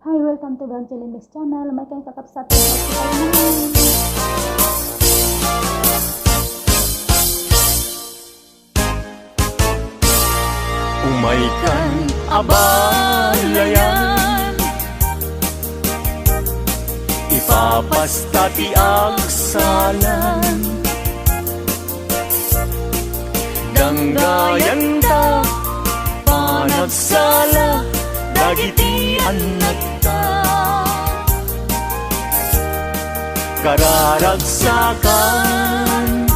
Hi, welcome to Branchel Mix Channel. May kayong kakapsat na Umaikan abalayan, ipapastati agsalan, danggayan ta panagsala, dagiti anak ta, kararagsakan,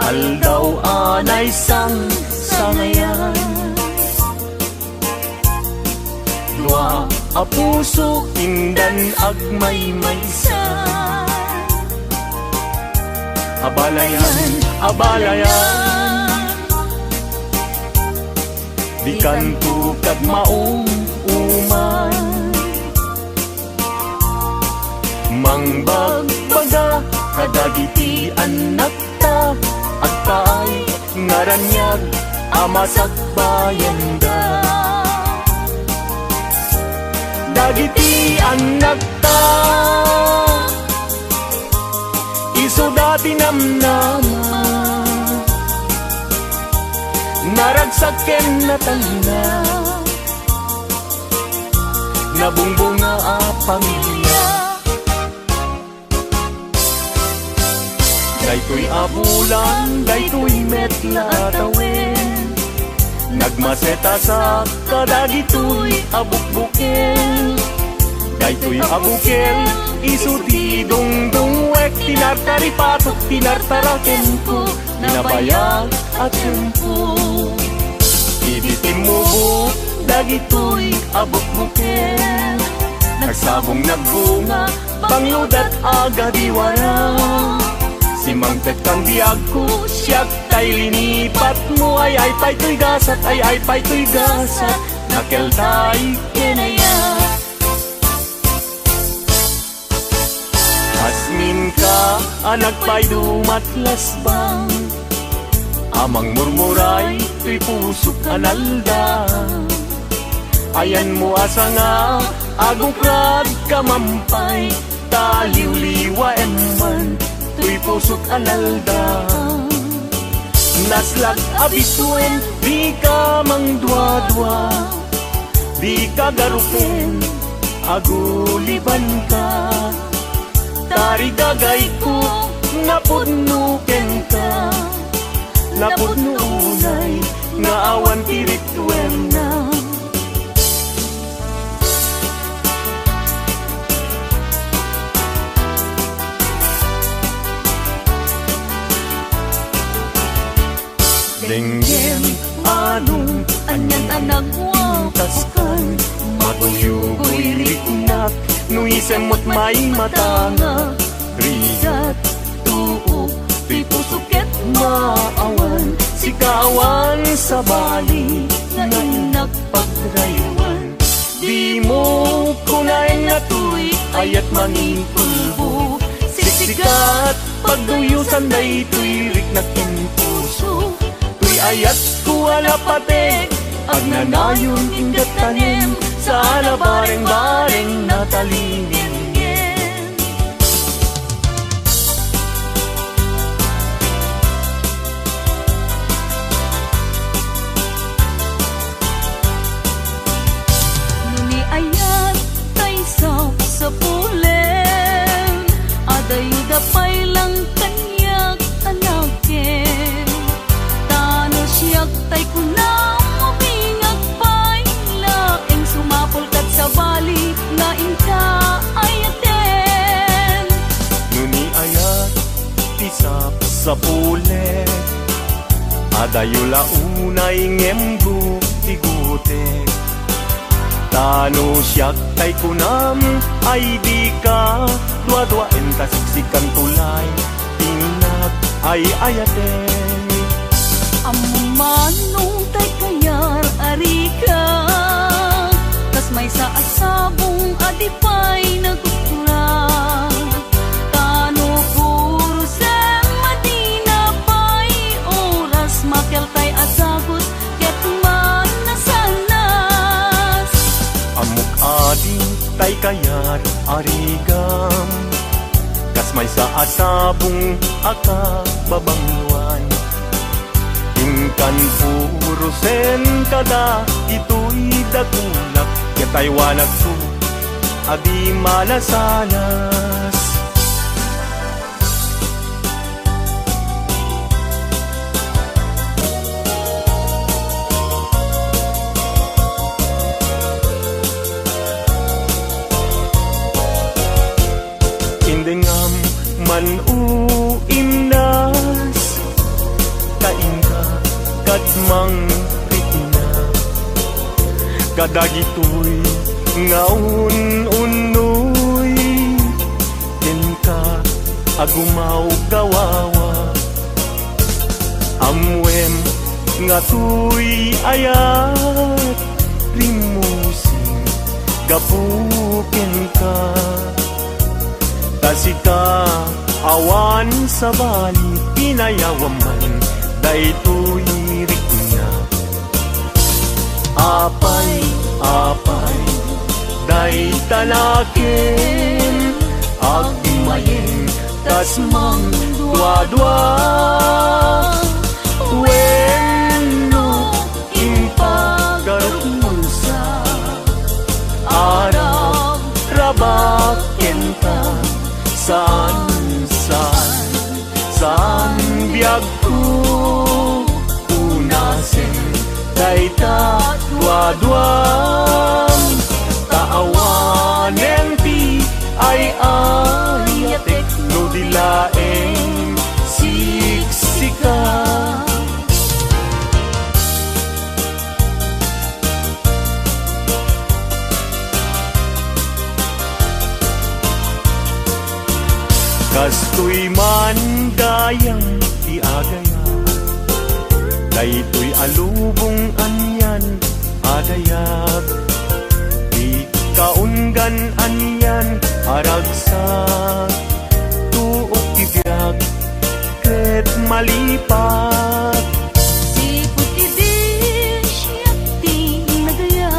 aldaw anay sangayan. Dua a puso indan agmay-maysa, abalayan, abalayan, di kanto kag maong uman, mangbagbaga kadagiti anak ta, at paay ngaranyag amasak bayanda. Dagiti anak ta, iso dati namnama, naragsaken na tanda, nabungbunga a pamilya. Daytoy abulan, daytoy metla tawin, nagmaseta sa kadagitoy abukbukel. Daytoy abukel, isuti dungdungwek, tinartaripatok, tinartaraken ko, ninabayag at tempo. Ibitim mo buk, dagitoy abukbukel, nagsabong nagbunga, pangludat agadiwara. Si Mangtet kang biyag ko, siyak tay linipat mo, ay pa'y gasat, ay pa'y gasat, nakel tay kinaya. Asmin ka, anak pa'y dumatlas bang, amang murmuray, tuy pusok analda. Ayan mo asa nga, agukrad kamampay, taliw-liwa eman, tuy pusok analda. Naslag abisuen, di ka mangdwa-dwa, di ka garupen, aguliban ka. Tari gagay ko, napudnuken ka, napudnunay, nga awan tirituen na. Denggem anong anyan anak wataskan, matuyugoy riknak, nuisemot may matanga. Rigat tuog, tuy pusuket maawan, sikawan sa bali, ngayon nagpagraywan. Di mo kunain na tuy, ayat mangin pulbo, siksikat, pagduyusan day tuy riknak in puso. Ayat ko alapatek, agnanayon ingat tanim, sa alabareng-bareng natalingin. Nuni ayat tay sa pulen, adayuda pa'y lang kanyak anakin. Siyak tay kunang mabingag pa'y laeng sumapol kat sa bali, nga inka ayaten. Nuni ayat tisap sa pulet, adayula unay ngembuk tigutek. Tano siyak tay kunam, ay di ka dua-dua entasiksikan tulay, pinag ay ayaten. Among manong tay kayar arika, tas may sa asabong adipay nagkukurang. Tano puro sem madina pa'y oras, makel tay asagot, ket man nasanas. Amok tay kayat arigam, kas may sa asabong aka babangwan. Ingkan purusen kada ito'y dakulak, kataywanag su adi malasanas. Indengam manuimnas kainga kadmang rikina, kadagitoy ngaun unoy ken ka agumaw gawawa. Amwem nga tuy ayat rimusing gapuken ka, tasika awan sa bali pinayawaman daytoy rikina. Apay day tanaken agmayeng tasmang dua-dua. Wenno impagarusa arab rabaken ta saan biagku unasen dayta dua-duam taawanen ti ay ayatek no dilaeng siksika. Kastoy man dayang tiagaya, daytoy alubong anyan adayag, di kaunggan anyan aragsak, tuok tibiyag ket malipat. Sipot idin siyak di nagaya,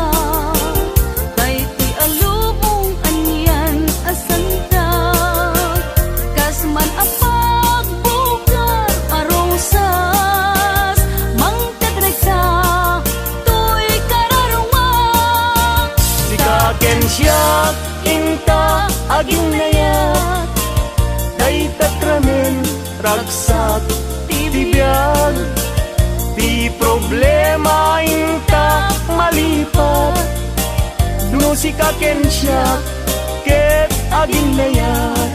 daytoy alubong anyan asanta, kasman apag bugar arosas, mangtadregsa to'y kararumang. Sikaken siyak inta aging nayat, daytatramen ragsak tibiyag, di problema inta malipat, no sikaken siyak ket aging nayat.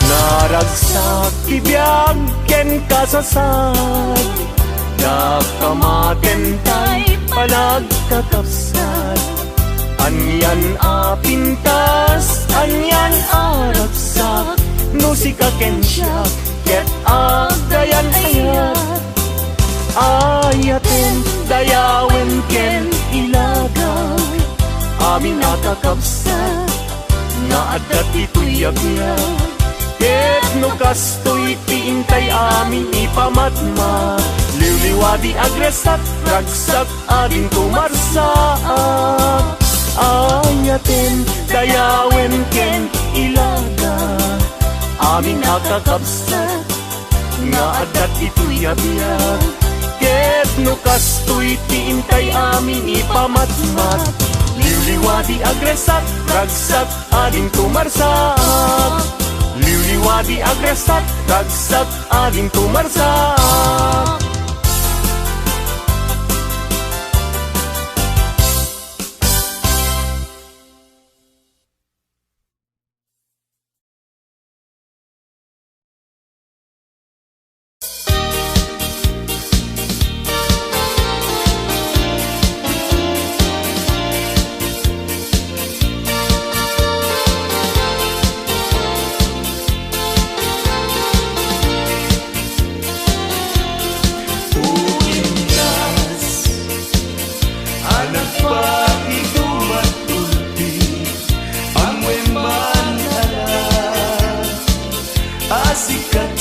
Naragsak tibiyag ken kasasad, nakamaten tay panagkakapsat. Anyan apintas, anyan aragsak, no sikaken siyak ket agayan ayat. Ayaten dayawen ken ilagay, amin nakakapsat nga adat ito'y yagyan. Ket no kastoy tiintay amin ipamatma, liwliwadi agresat ragsak ading tumarsaak. Ayaten dayawen ken ilaga, amin nakakapsat nga adat ito'y abiyag. Ket no kastoy tiintay amin ipamatmat, liwliwadi agresat ragsak ading tumarsaak. Liwliwadi agresat ragsak ading tumarsak. Sikat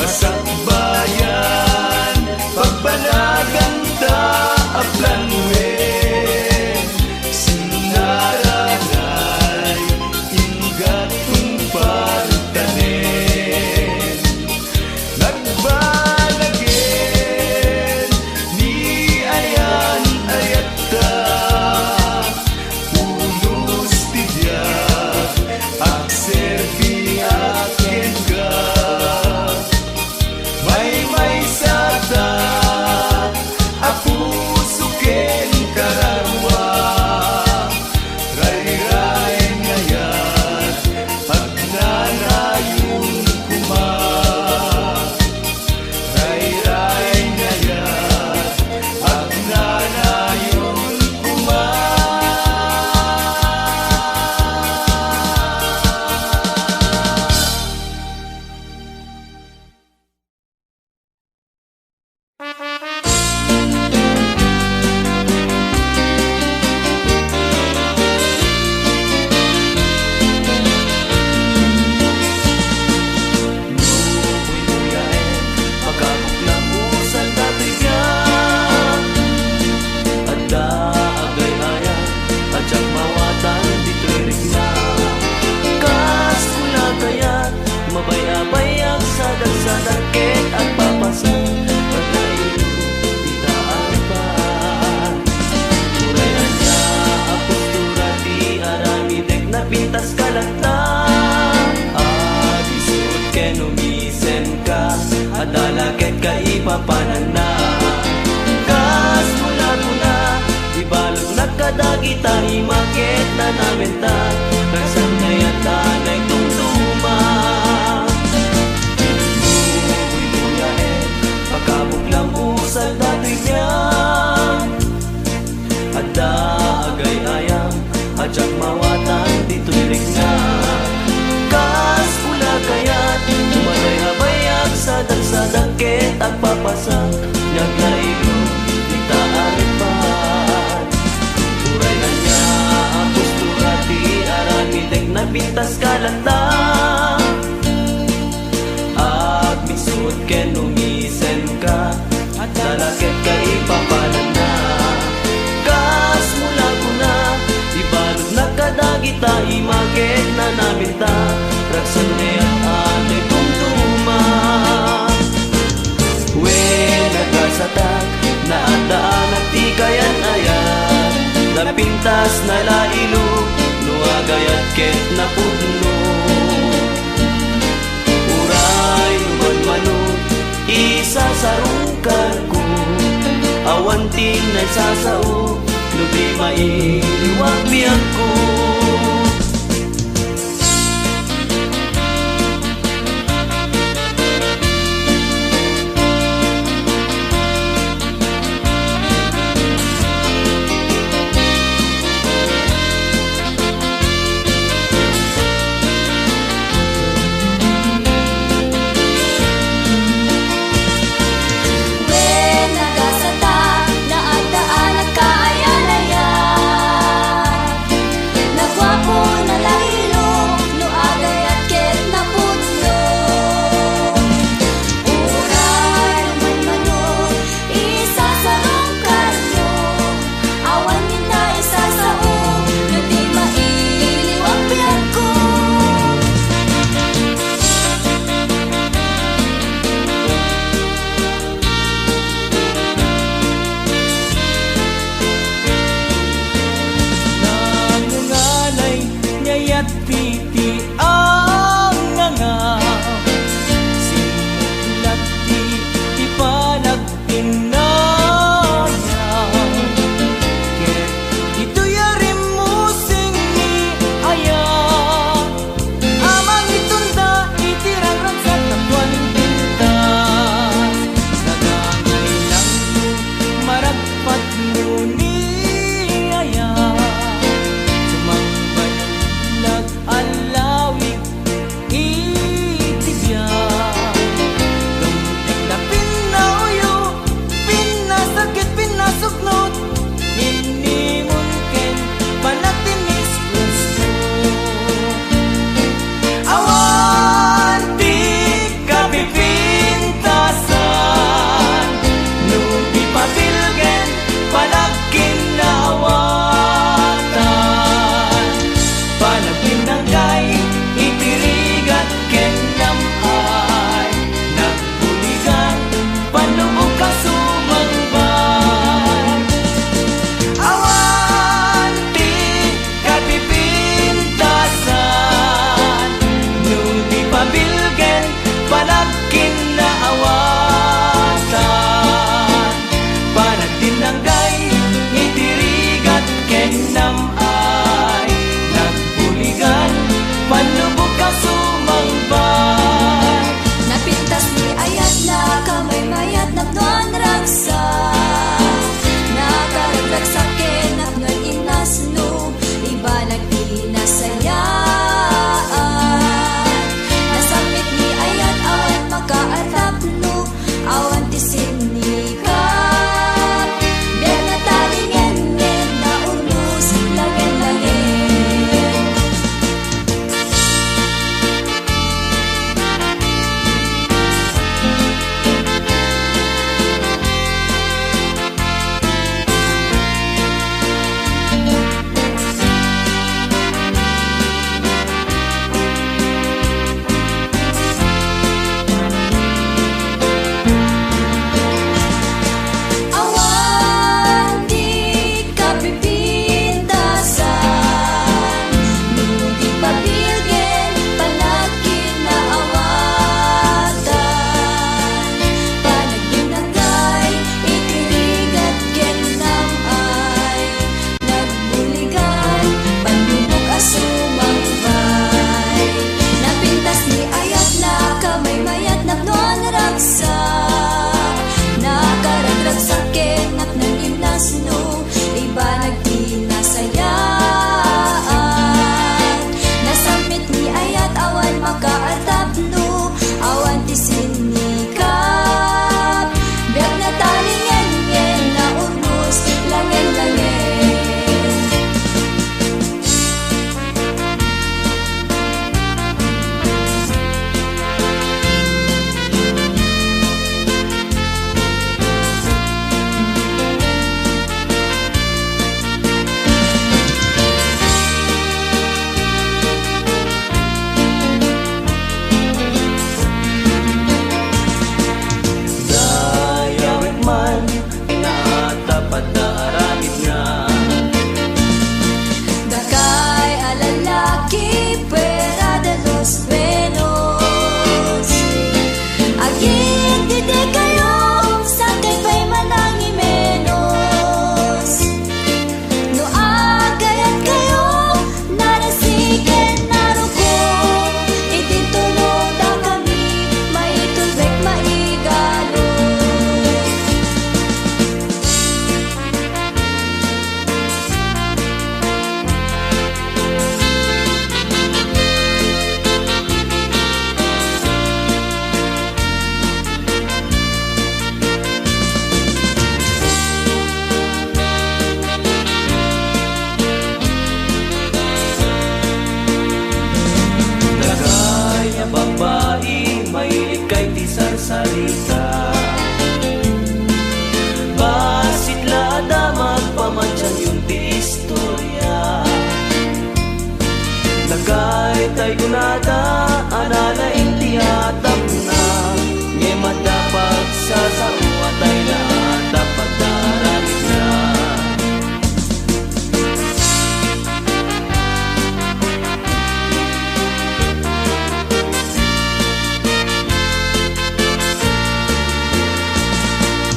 Masakbayan, pagbalagan ta aplanwen, sinaranay, ingat tumpar tanen. Nagbalagin, ni ayan ayata, ulos tiyak, ak serbi akin ka. May sata, aku suken kararwa, ray-ray ngayon, pagnanayong kuma. Ray-ray ngayon, pagnanayong kuma. Pagkabuklang-usal dati yan, ada agay-aya, atsak mawatan dito'y rigna. Kas kula kaya't mabaya-bayak sa dagsadagkit at papasan, pagkailo itaan pa. Turayan niya apostura di aramidek na pintas kalagta. Abisut kenumisen ka, adalaket ka ipapanan na. Kas mula-mula, ibalog nagkadagita, imakit na namin ta. Kasam na yata na'y tumtuma. Bubuy-buyain, pagkabuklang usal dati niya. Ada agay-ayam, atsak mawatan dito'y rigna. Kas pula kaya't tumalay-habayak sa dagsadagkit at papasak, nyaglailo itaan pa. Turay na niya ang postura di aramidek na pintas kalata. At misut kenumisen ka, at dalakit ka ipapalan na. Kas mula ko na, ibalog na kadagita, imagit na namin ta. Raksan niya't ate tumtuma. When nagasatak, naandaan at di kayan ayan, napintas na lailo, nuagayat ket na pudno. Uray luman-manod, isasarungkar ko, awantin na sasao, nubi mailiwag biyag ko. When nagasata, naandaan at kaayan-ayan, raksa nakaragdag sa kenak nga inasno iba nagtinasayaan nasamit ni ayat awan makaatap no awan tisin ni kap biar na talingan ngen na urnos langen-langen. Awan di kapipintasan nung di papilgen panakin na awatan panagdinagay ikirigat genam ay nagbuligan panlubog asumangpay napintas ni ayat na kamay mayat naknon raksa nakaragrag sa kenak ng inasno iba nagtinasayaan nasamit ni ayat awan makaatap no awan tisin ni kap biag na talingan ngen na urnos langen-langen. Dayawit man inaatapat na aramid nga Dakay alalaki pera de los buenos agit dide kayo sa kay pa'y manangi menos no agayat kayo narasiken naruko idintuno da kami maitulbek maigalo. Dagay ang babae mahilig kay tisar salita basit lada magpamansyan yung ti istorya Dagay tay kunada anala inti atap na nge madapag sa sawa tay na dapat daramit na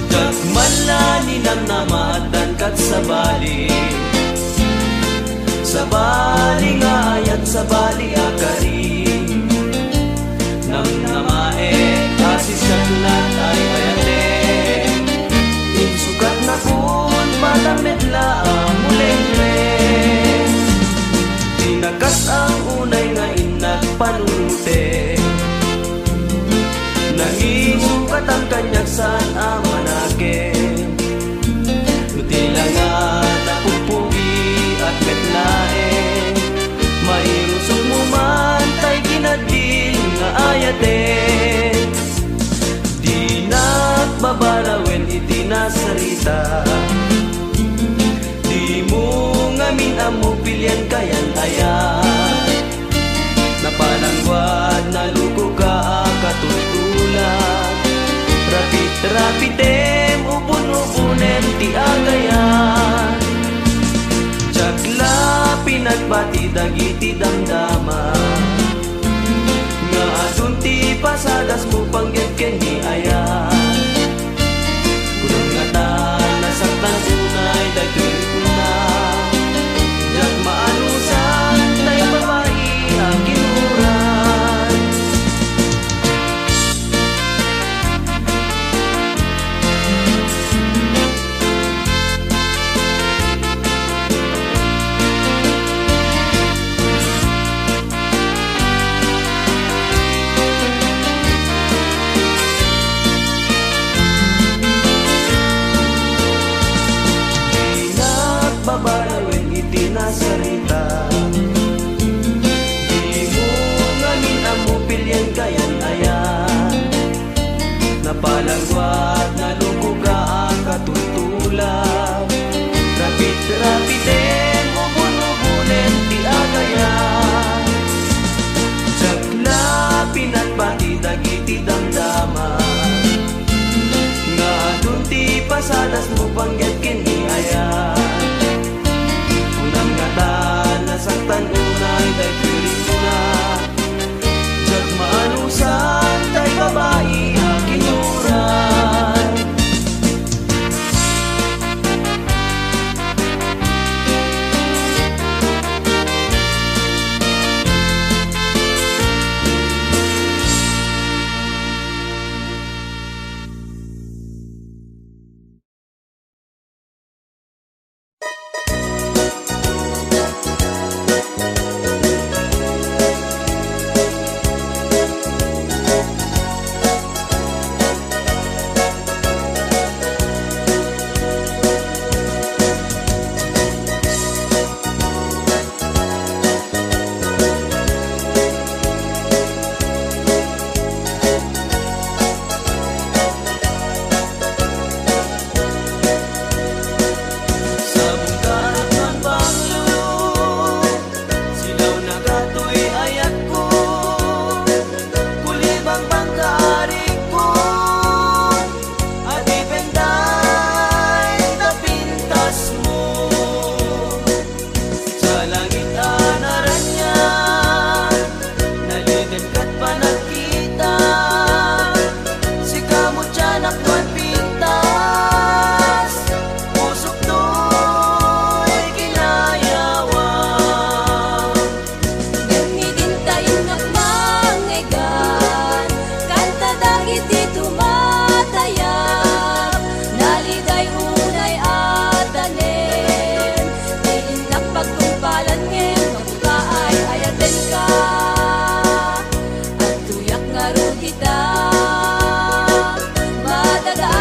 Dagmalani ng namatan kat sa bali nga ayat sa bali akari nang namae asis lat ay ayate insukat na kun patamit laang mulengre tinakas ang unay nga inagpanunte nangisukat ang kanyag saan amanake Nutila nga napupugi at metlae Mairusok mo man tay kinadil nga ayate Di nagbabarawin iti nasarita Di mo ngamin amo pilyan kayan ayan Napalangwad na luko ka katultulan Rapid-rapitem ubun-ubunem ti agayan Jagla pinagbati dagiti damdama Nga adun ti pasadas mo panggit ken ni ayan Kunong nga ta nasaktan unay dagtoy una Jag maanusan tay babae ang kinuran Palangwat na lukuga ang katutulad. Rapid-rapiden, ubun-ubunen, di agaya. Jagla, pinatpati, dagiti damdaman. Nga dunti pasadas mo panggap kiniaya. Unang ngatan, nasaktan unay, day piling na. Jag maanusan, tay babae, akinuran. Madagaan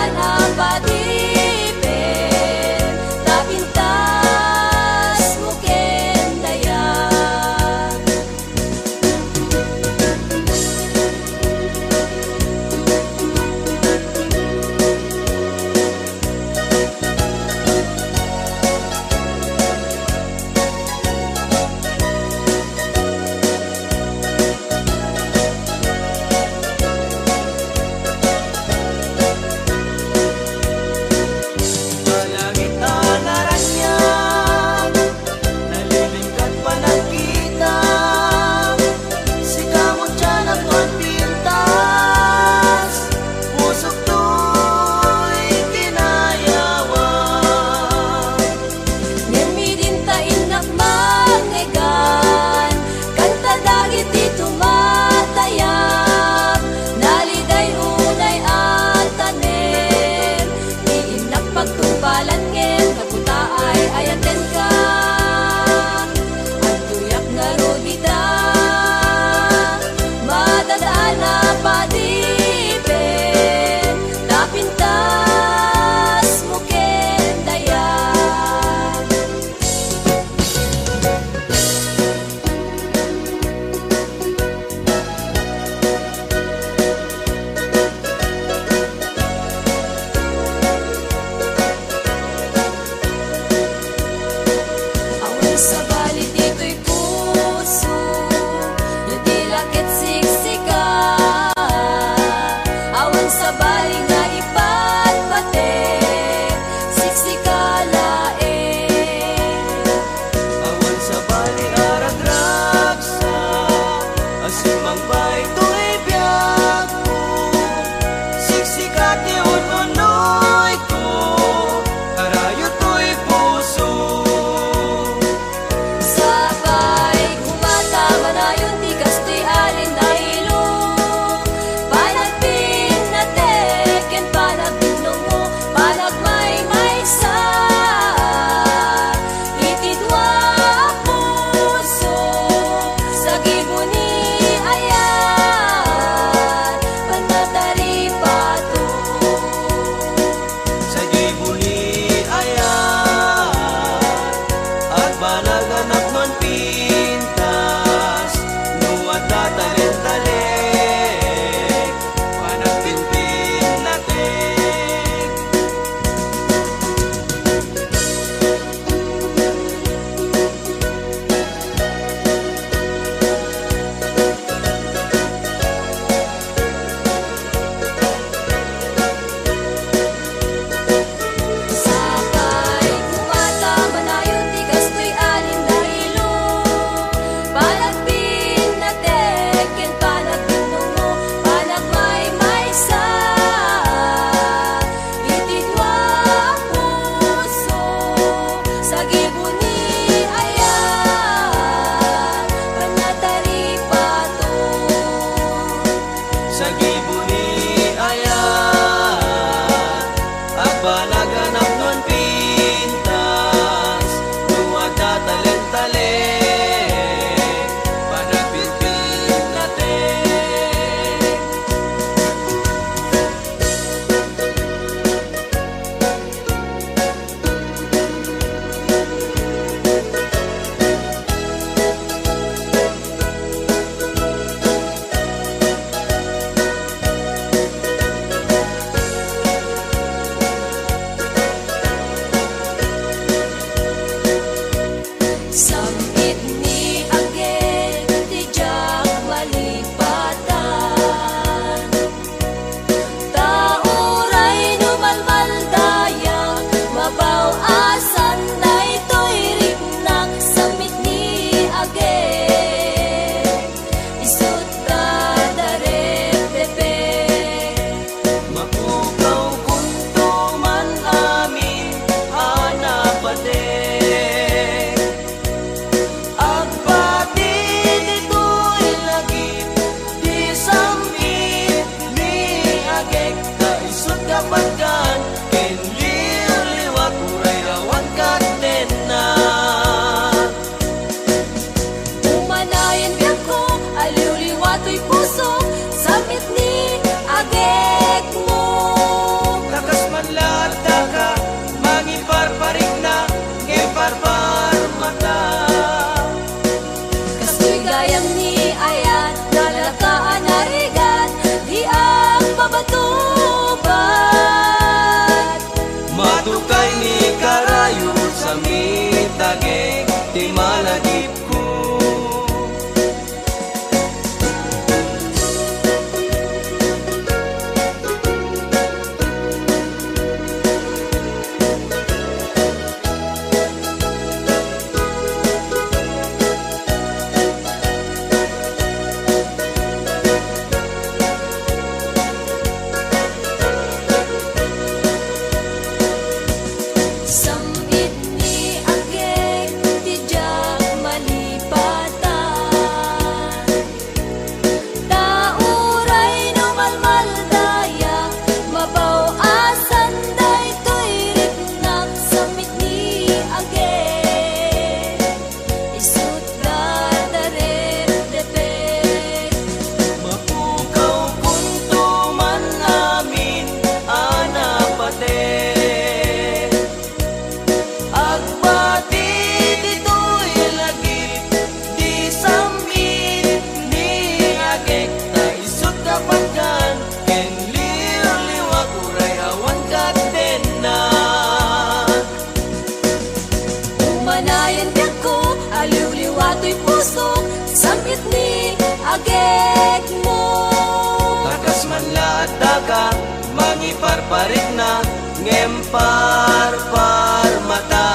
parparik na ngem parpar mata.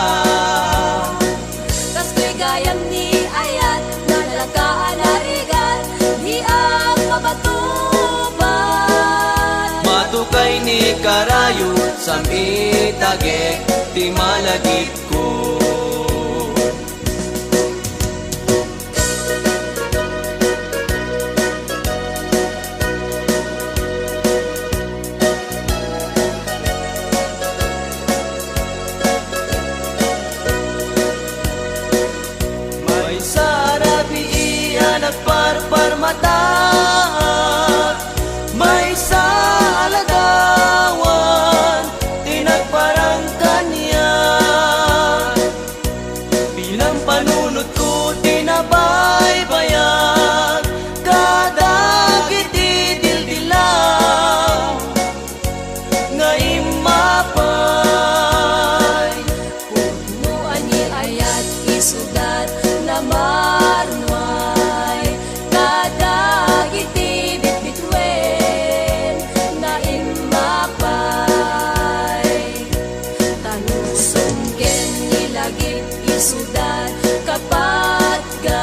Kas ko'y gayam ni ayat nalalagaan harigan di ang mabatuban. Matukay ni karayo samitage ti malagip ko. May sarabi iyan at parpar mata, may sa alagawan tinagparang kanya. Bilang panunod ko tinabaybayan kadagit dildildilaw nga imapay. Puno ani ayat isudat na marnway kadagiti bitbitwen na imapay. Tanusong ken nilagip isudat kapatgan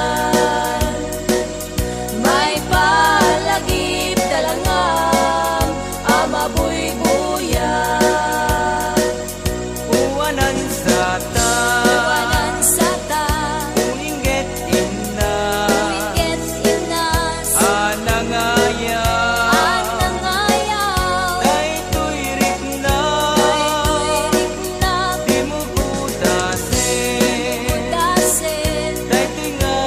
may palagip talangam amabuy-buya. Uwanan sa ta, Wanan sa ta, uninggit imna, wicked inas, anangaya, anangayaw, daytoy rik na, daytoy riknap, di mo budasin, dasen, daytoy nga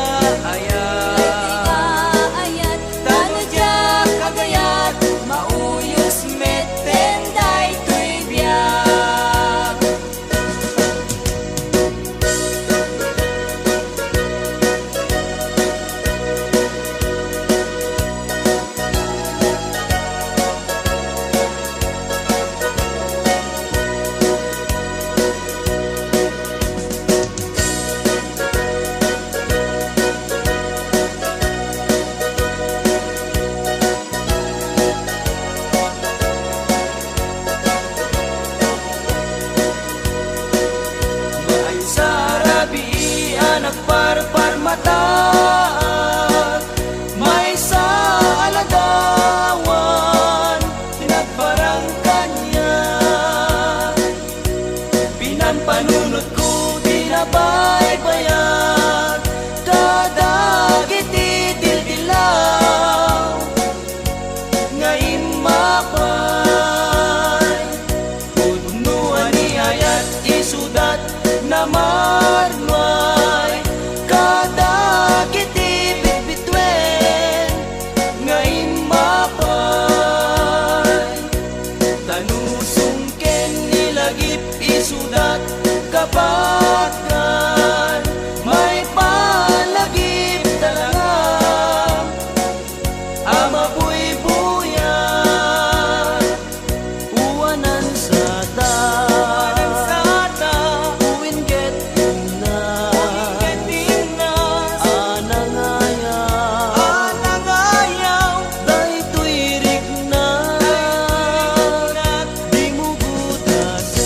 ayat, daytoy ayat, tanadyak agayat, mauyos meten, daytoy biyak. may sarabi anak parpar mata, may sa alagawan tinagparang kanya. Pinanpanunod ko tinabaybayan kadagit dildildilaw nga imapay. Punuan ni ayat isudat na marnway kadagit bitbitwen nga imapay. Tanusong ken nilagip isudat kapatgan may palagip talangam amabuy-buyan. Uwanan sa ta, uwinggit imna, anangayaw, daytoy rik na, di mo budasin,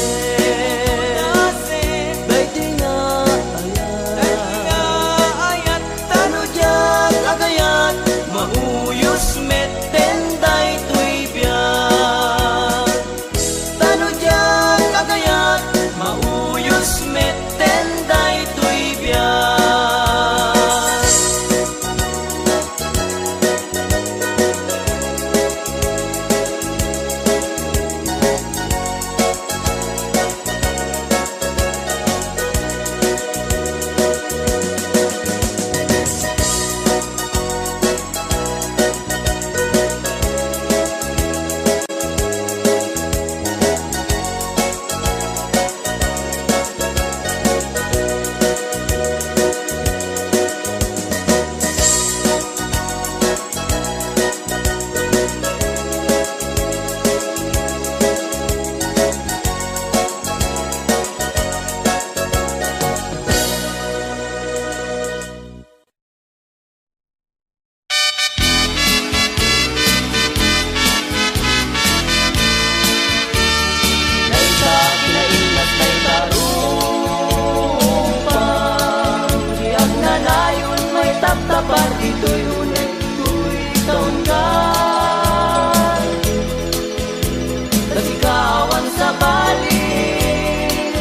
sa balik.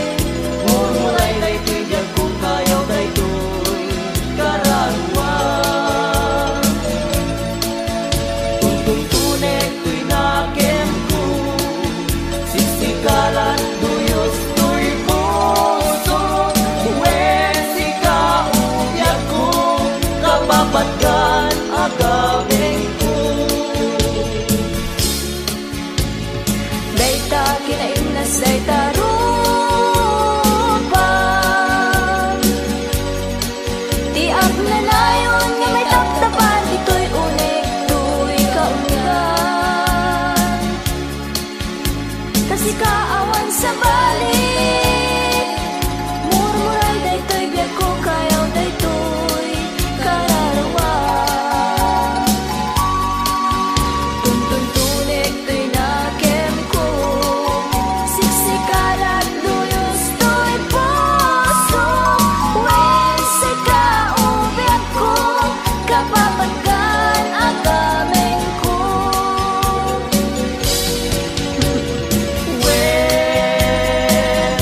Murmuray daytoy biyag ko kayaw daytoy kararwa. Tuntun-tunek tuy nakem ko, sisikalan duyos tuy puso. Uwen sika ubiyag ko, kapapatgan agawin ko. Dayta kinaimnas dayta rupan, tiak na nayon nga may taptapan, ito'y unik tuy kaungan. Kasi kaawan sa balik, murmuray daytoy biyag ko kayaw daytoy kararwa. Tuntun-tunek tuy nakem ko, siksikalat duyos tuy puso. Wen sika ubiyag ko, kapapagkan agamen ko. Wen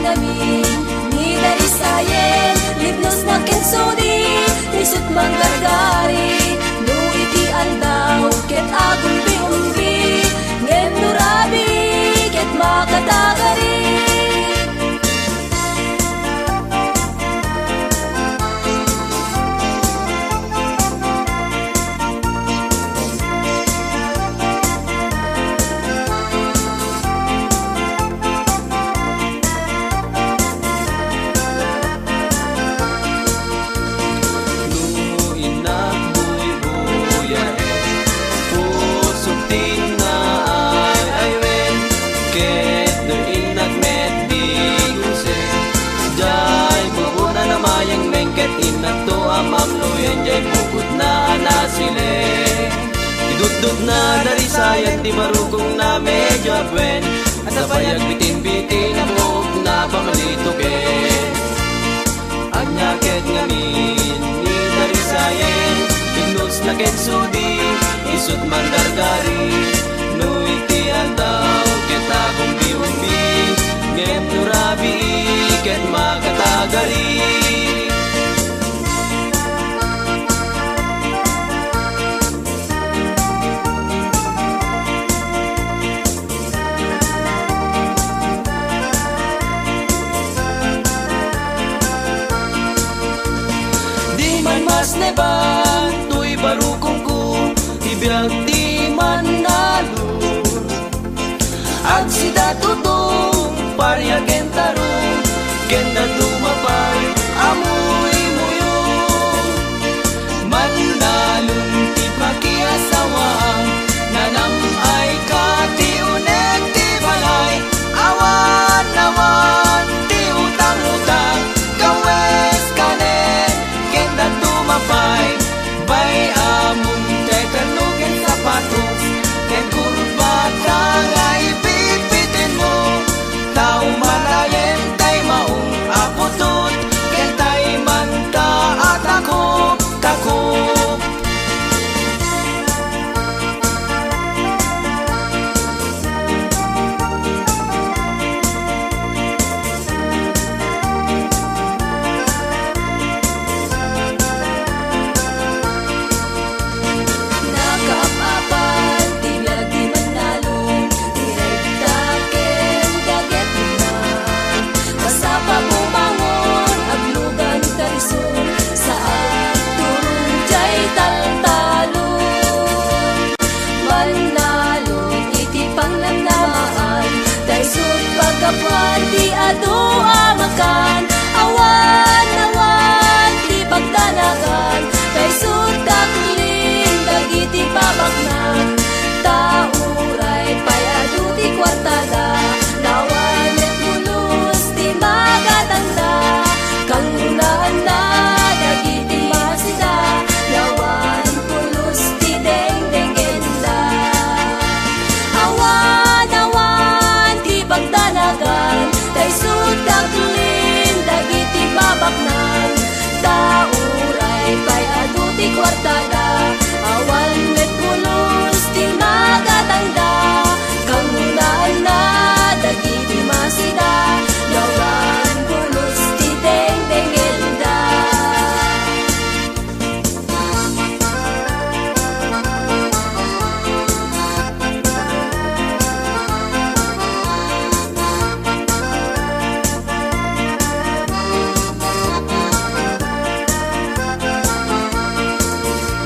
namin ni Darisayen Lipnos na kensodi Isut manggargari No iti aldaw Ket agung biumbi Ngem nurabi Ket makatagari Idudod na Darisayan di marugong na medyo abwen At sa payag bitin-bitin na buhok na pamalito ke Agnyakit ngamin ni Darisayan Ignos na kensudi Isut mandargari No iti aldaw Ket agong biumbi Ngem nurabi Ket makatagari Mas neban, tuy barukong ko Ibiyag di man nalur Agsida tutong, parya kentarong Kenda tumapay, amoy muyo Manalong ti pakiasawang Nanam ay katiunek ti balay Awan naman ti utang-utang Kawes kanen, kenda tumapay Bay